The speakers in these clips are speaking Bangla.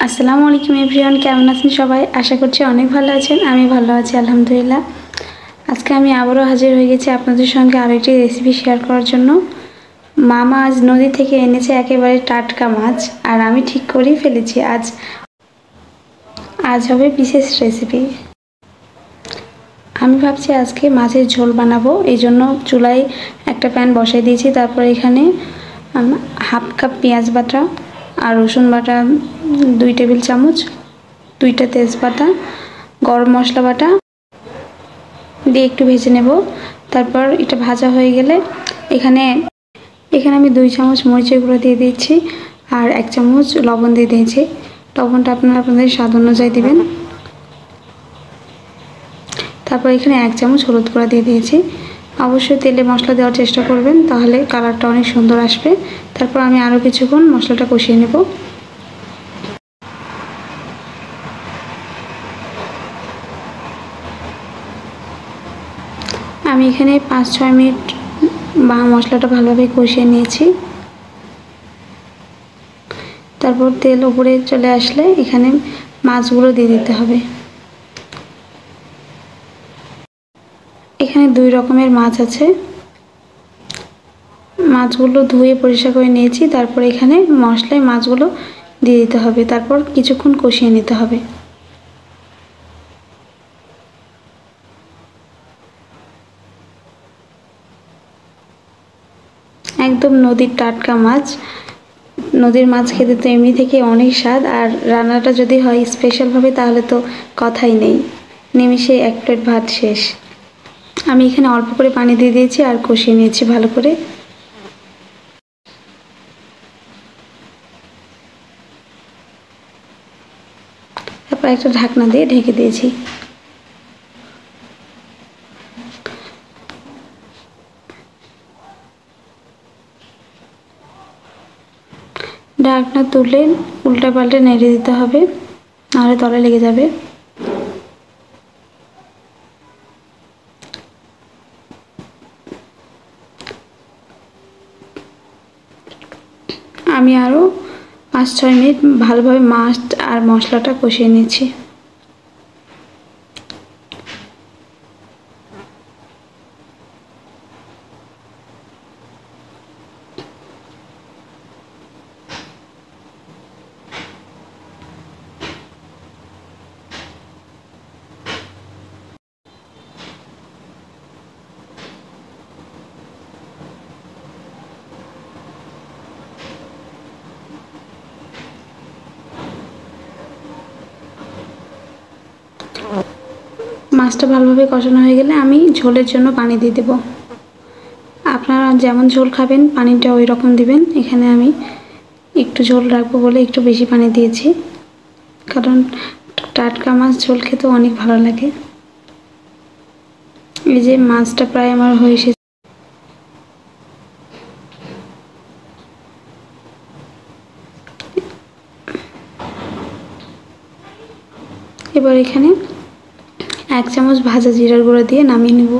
আসসালামু আলাইকুম এভরিওয়ান, কেমন আছেন সবাই? আশা করছি অনেক ভালো আছেন। আমি ভালো আছি আলহামদুলিল্লাহ। আজকে আমি আবারও হাজির হয়ে গেছি আপনাদের সঙ্গে আরেকটি রেসিপি শেয়ার করার জন্য। মামা আজ নদী থেকে এনেছে একেবারে টাটকা মাছ, আর আমি ঠিক করেই ফেলেছি আজ হবে বিশেষ রেসিপি। আমি ভাবছি আজকে মাছের ঝোল বানাবো, এই জন্য চুলায় একটা প্যান বসাই দিয়েছি। তারপর এখানে হাফ কাপ পেঁয়াজ বাটা আর রসুন বাটা 2 টেবিল চামচ, 2টা তেজপাতা, গরম মশলা বাটা দিয়ে একটু ভেজে নেব। তারপর এটা ভাজা হয়ে গেলে এখানে আমি 2 চামচ মরিচের গুঁড়ো দিয়ে দিচ্ছি আর 1 চামচ লবণ দিয়ে দিয়েছি। লবণটা আপনাদের স্বাদ অনুযায়ী দিবেন। তারপর এখানে 1 চামচ হলুদ গুঁড়া দিয়ে দিয়েছি। অবশ্যই তেলে মশলা দেওয়ার চেষ্টা করবেন, তাহলে কালারটা অনেক সুন্দর আসবে। তারপর আমি আরও কিছুক্ষণ মশলাটা কষিয়ে নেব। আমি এখানে 5-6 মিনিট মশলাটা ভালোভাবে কষিয়ে নিয়েছি। তারপর তেল উপরে চলে আসলে এখানে মাছগুলো দিয়ে দিতে হবে। এখানে 2 রকমের মাছ আছে, মাছগুলো ধুয়ে পরিষ্কার করে নিয়েছি। তারপর এখানে মশলায় মাছগুলো দিয়ে দিতে হবে। তারপর কিছুক্ষণ কষিয়ে নিতে হবে। একদম নদীর টাটকা মাছ। নদীর মাছ খেতে তো এমনি থেকে অনেক স্বাদ, আর রান্নাটা যদি হয় স্পেশালভাবে তাহলে তো কথাই নেই, নিমিষে 1 প্লেট ভাত শেষ। আমি এখানে অল্প করে পানি দিয়ে দিয়েছি আর কষিয়ে নিয়েছি ভালো করে। তারপর একটা ঢাকনা দিয়ে ঢেকে দিয়েছি। ঢাকনা তুলে উল্টা পাল্টে নেড়ে দিতে হবে, নাহলে তলায় লেগে যাবে। আমি আরও 5-6 মিনিট ভালোভাবে মাছ আর মশলাটা কষিয়ে নিচ্ছি। মাছটা ভালোভাবে কষানো হয়ে গেলে আমি ঝোলের জন্য পানি দিয়ে দেব। আপনারা যেমন ঝোল খাবেন পানিটা ওই রকম দিবেন। এখানে আমি একটু ঝোল রাখবো বলে একটু বেশি পানি দিয়েছি, কারণ টাটকা মাছ ঝোল খেতে অনেক ভালো লাগে। এই যে মাছটা প্রায় আমার হয়ে এসেছে। এবার এখানে 1 চামচ ভাজা জিরার গুঁড়ো দিয়ে নামিয়ে নেব।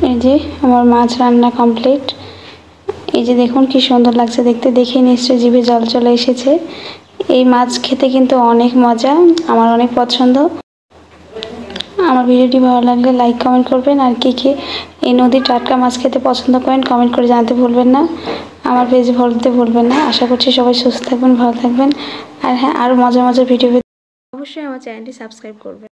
এই যে আমার মাছ রান্না কমপ্লিট। এই যে দেখুন কি সুন্দর লাগছে দেখতে, দেখে নিশ্চয়ই জিভে জল চলে এসেছে। এই মাছ খেতে কিন্তু অনেক মজা, আমার অনেক পছন্দ। আমার ভিডিওটি ভালো লাগলে লাইক কমেন্ট করবেন, আর কে এই নদীর টাটকা মাছ খেতে পছন্দ করেন কমেন্ট করে জানাতে ভুলবেন না। আমার পেজে ফলো দিতে ভুলবেন না। আশা করছি সবাই সুস্থ থাকবেন, ভালো থাকবেন। আর হ্যাঁ, আরও মজার ভিডিও পেতে অবশ্যই আমার চ্যানেলটি সাবস্ক্রাইব করবেন।